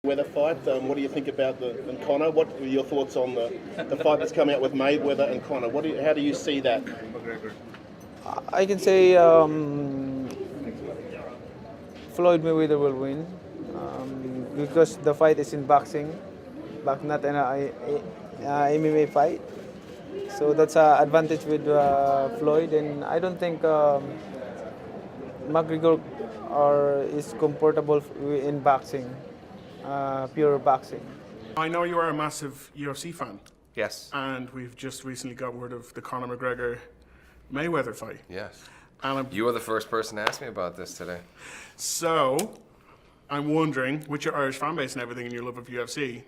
Mayweather fight. What do you think about and Conor? What are your thoughts on the fight that's coming out with Mayweather and Conor? How do you see that? I can say Floyd Mayweather will win because the fight is in boxing, but not an MMA fight. So that's an advantage with Floyd, and I don't think McGregor is comfortable in boxing, pure boxing. I know you are a massive UFC fan. Yes. And we've just recently got word of the Conor McGregor Mayweather fight. Yes. And You were the first person to ask me about this today. so I'm wondering, with your Irish fan base and everything and your love of UFC,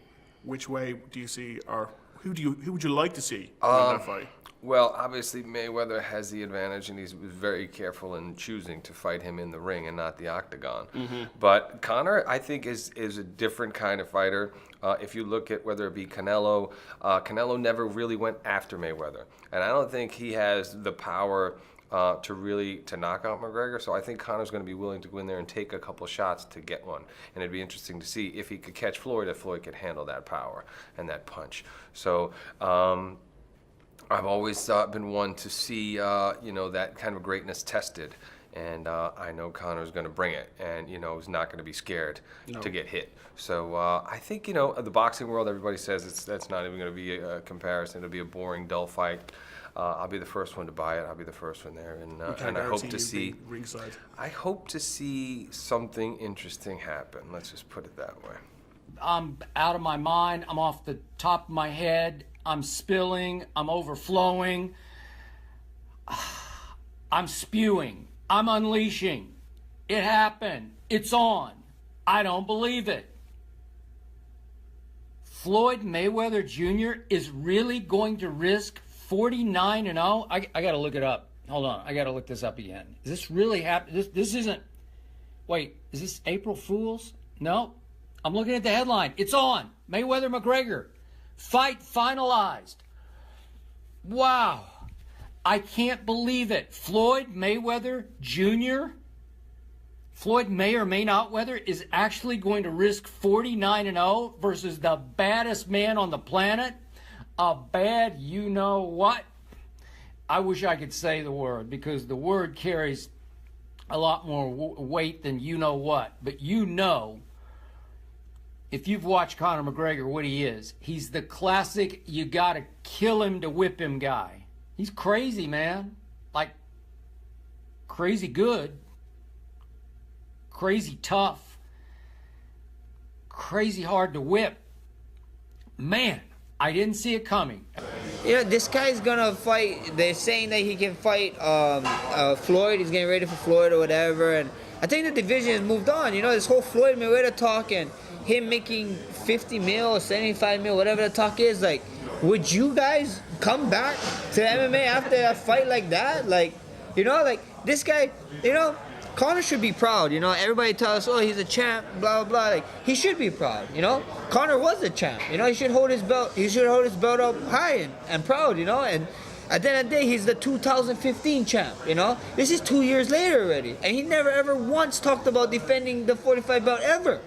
which way do you see, or who would you like to see in that fight? Well, obviously Mayweather has the advantage, and he's very careful in choosing to fight him in the ring and not the octagon. But Conor, I think, is a different kind of fighter. If you look at whether it be Canelo, Canelo never really went after Mayweather, and I don't think he has the power to knock out McGregor. So I think Conor's going to be willing to go in there and take a couple shots to get one. And it'd be interesting to see if he could catch Floyd, if Floyd could handle that power and that punch. So I've always been one to see that kind of greatness tested. And I know Conor's going to bring it, and he's not going to be scared to get hit. So I think the boxing world, everybody says that's not even going to be a comparison. It'll be a boring, dull fight. I'll be the first one to buy it. I'll be the first one there, and I hope to see ringside. I hope to see something interesting happen. Let's just put it that way. I'm out of my mind. I'm off the top of my head. I'm spilling. I'm overflowing. I'm spewing. I'm unleashing. It happened. It's on. I don't believe it. Floyd Mayweather Jr. is really going to risk 49-0. I got to look it up. Hold on. I got to look this up again. Is this really happening? This isn't. Wait, is this April Fool's? No. I'm looking at the headline. It's on. Mayweather McGregor. Fight finalized. Wow. I can't believe it. Floyd Mayweather Jr., Floyd may or may not weather, is actually going to risk 49-0 versus the baddest man on the planet. A bad you-know-what. I wish I could say the word, because the word carries a lot more weight than you-know-what. But if you've watched Conor McGregor, what he is, he's the classic you gotta kill him to whip him guy. He's crazy, man. Like, crazy good. Crazy tough. Crazy hard to whip. Man, I didn't see it coming. This guy's gonna fight. They're saying that he can fight Floyd. He's getting ready for Floyd or whatever. And I think the division has moved on. This whole Floyd Mayweather talk and him making 50 mil or 75 mil, whatever the talk is, like, would you guys come back to MMA after a fight like that? Like, this guy, Conor should be proud. Everybody tells us, oh, he's a champ, blah, blah, blah. Like, he should be proud, Conor was a champ, he should hold his belt. He should hold his belt up high and proud, and at the end of the day, he's the 2015 champ, This is 2 years later already, and he never ever once talked about defending the 45 belt ever.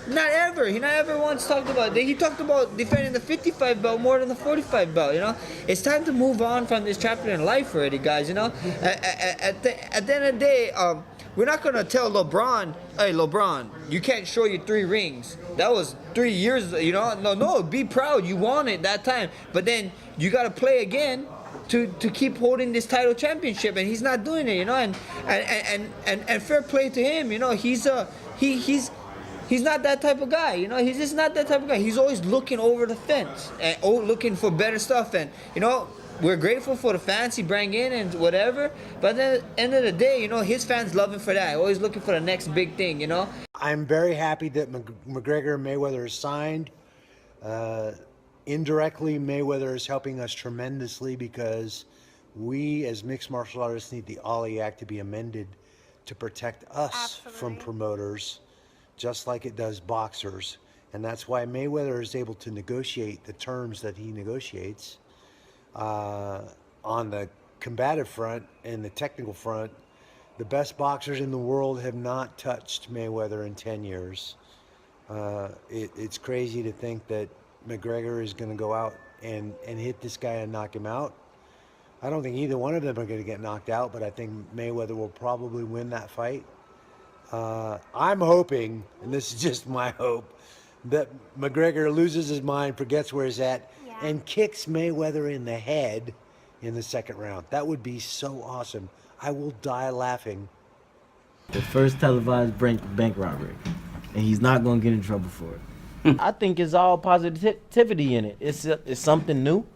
Not ever. He not ever once talked about it. He talked about defending the 55 belt more than the 45 belt, It's time to move on from this chapter in life already, guys, At the end of the day, we're not going to tell LeBron, hey, LeBron, you can't show your 3 rings. That was 3 years, No, be proud. You won it that time. But then you got to play again to keep holding this title championship, and he's not doing it, And fair play to him, He's not that type of guy, He's just not that type of guy. He's always looking over the fence and looking for better stuff. And, we're grateful for the fans he bring in and whatever. But at the end of the day, his fans love him for that. Always looking for the next big thing, I'm very happy that McGregor and Mayweather is signed. Indirectly, Mayweather is helping us tremendously because we as mixed martial artists need the Ollie Act to be amended to protect us from promoters, just like it does boxers. And that's why Mayweather is able to negotiate the terms that he negotiates on the combative front and the technical front. The best boxers in the world have not touched Mayweather in 10 years. It's crazy to think that McGregor is going to go out and hit this guy and knock him out. I don't think either one of them are going to get knocked out, but I think Mayweather will probably win that fight. I'm hoping, and this is just my hope, that McGregor loses his mind, forgets where he's at, and kicks Mayweather in the head in the second round. That would be so awesome. I will die laughing. The first televised bank robbery, and he's not going to get in trouble for it. I think it's all positivity in it. It's something new,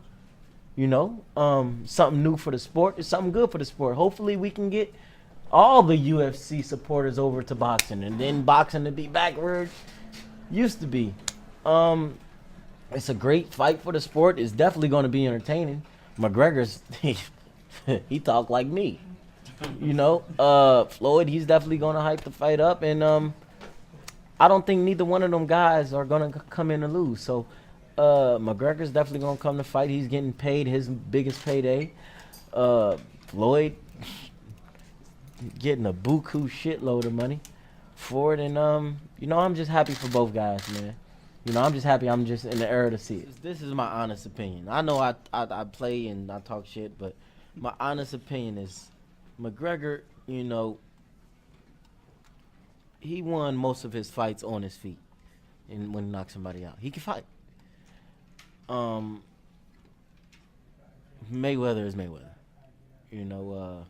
you know, something new for the sport. It's something good for the sport. Hopefully we can get all the UFC supporters over to boxing, and then boxing to be back where it used to be. It's a great fight for the sport. It's definitely going to be entertaining. McGregor's, he talk like me. You know, Floyd, he's definitely going to hype the fight up, and I don't think neither one of them guys are going to come in and lose. So McGregor's definitely going to come to fight. He's getting paid his biggest payday. Floyd getting a buku shitload of money for it, and you know, I'm just happy for both guys, man. You know, I'm just happy I'm just in the era to see it. This is my honest opinion. I know I play and I talk shit, but my honest opinion is McGregor, you know, he won most of his fights on his feet and when he knocked somebody out. He can fight. Mayweather is Mayweather. You know,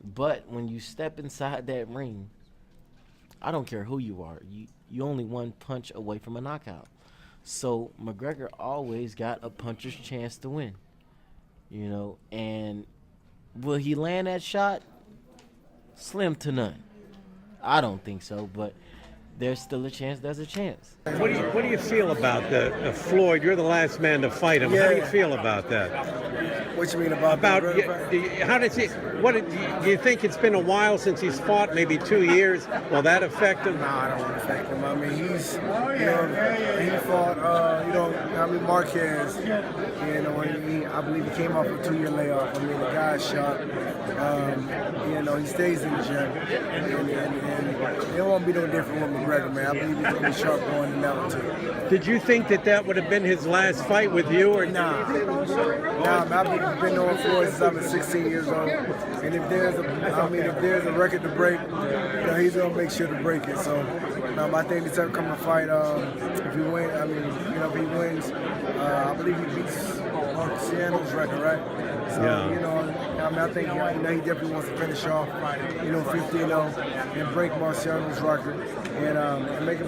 but when you step inside that ring, I don't care who you are. You only one punch away from a knockout. So McGregor always got a puncher's chance to win. You know, and will he land that shot? Slim to none. I don't think so, but there's still a chance. There's a chance. What do you feel about the Floyd? You're the last man to fight him. How do you feel about that? What you mean about How does he? Do you think it's been a while since he's fought? Maybe 2 years. Will that affect him? Nah, I don't want to affect him. I mean, he's, you know, he fought, you know, I mean, Marquez. You know, I believe he came off a 2-year layoff. I mean, the guy's sharp. You know, he stays in the gym, and it won't be no different with McGregor, man. I believe he's gonna be sharp going in that one too. Did you think that would have been his last fight with you, or nah? Man, I've been knowing Floyd since I've been 16 years old, and if there's a record to break, you know, he's gonna make sure to break it. So, I think this upcoming fight, if he wins, if he wins, I believe he beats Ciano's record, right? So, you know, I think he definitely wants to finish off, 50-0 and break Marciano's record and make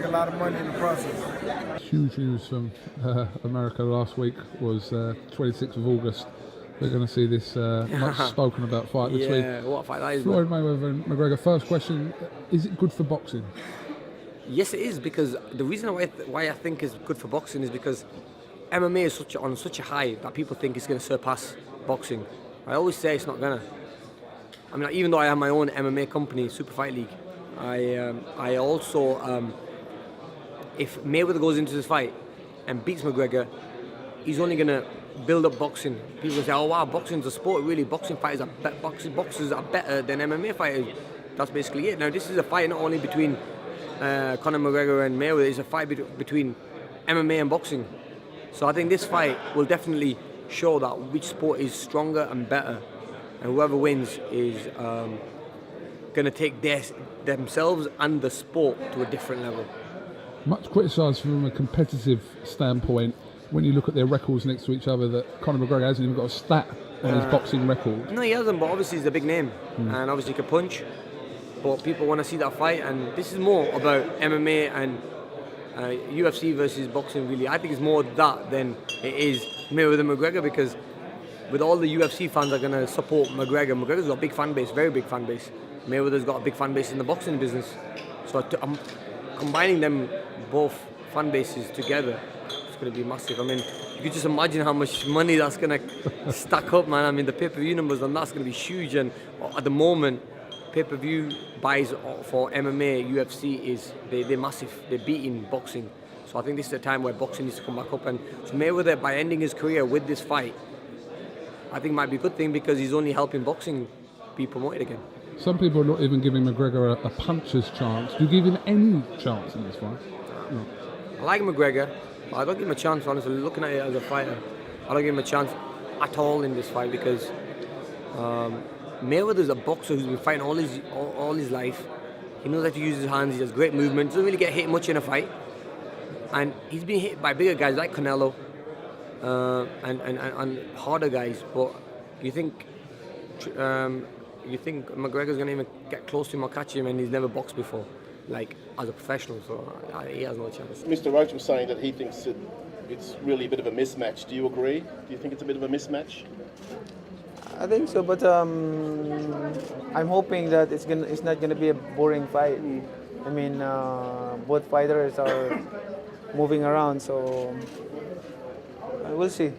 a lot of money in the process. Huge news from America last week was 26th of August. We're going to see this much spoken about fight between what fight that is, Floyd Mayweather and McGregor. First question, is it good for boxing? Yes, it is, because the reason why I think it's good for boxing is because MMA is on such a high that people think it's going to surpass boxing. I always say it's not going to. I mean, even though I have my own MMA company, Super Fight League, I also, if Mayweather goes into this fight and beats McGregor, he's only going to build up boxing. People say, oh wow, boxing's a sport. Really, boxers are better than MMA fighters. That's basically it. Now, this is a fight not only between Conor McGregor and Mayweather, it's a fight between MMA and boxing. So I think this fight will definitely show that which sport is stronger and better, and whoever wins is going to take themselves and the sport to a different level. Much criticised from a competitive standpoint when you look at their records next to each other that Conor McGregor hasn't even got a stat on his boxing record. No, he hasn't, but obviously he's a big name, and obviously he can punch. But people want to see that fight, and this is more about MMA and UFC versus boxing, really. I think it's more that than it is Mayweather and McGregor, because with all the UFC fans are going to support McGregor. McGregor's got a big fan base, very big fan base. Mayweather's got a big fan base in the boxing business. So I'm combining them both fan bases together, it's going to be massive. I mean, you can just imagine how much money that's going to stack up, man. I mean, the pay-per-view numbers on that's going to be huge, and at the moment, pay-per-view buys for MMA, UFC they're massive. They're beating boxing. So I think this is a time where boxing needs to come back up. And so Mayweather, by ending his career with this fight, I think might be a good thing, because he's only helping boxing be promoted again. Some people are not even giving McGregor a puncher's chance. Do you give him any chance in this fight? No. I like McGregor, but I don't give him a chance, honestly. Looking at it as a fighter, I don't give him a chance at all in this fight because Mayweather's a boxer who's been fighting all his life. He knows how to use his hands, he has great movement, doesn't really get hit much in a fight. And he's been hit by bigger guys like Canelo and harder guys, but you think McGregor's going to even get close to him or catch him, and he's never boxed before, like as a professional, so he has no chance. Mr. Roach was saying that he thinks it's really a bit of a mismatch. Do you agree? Do you think it's a bit of a mismatch? I think so, but I'm hoping that it's not gonna be a boring fight. I mean, both fighters are moving around, so we'll see.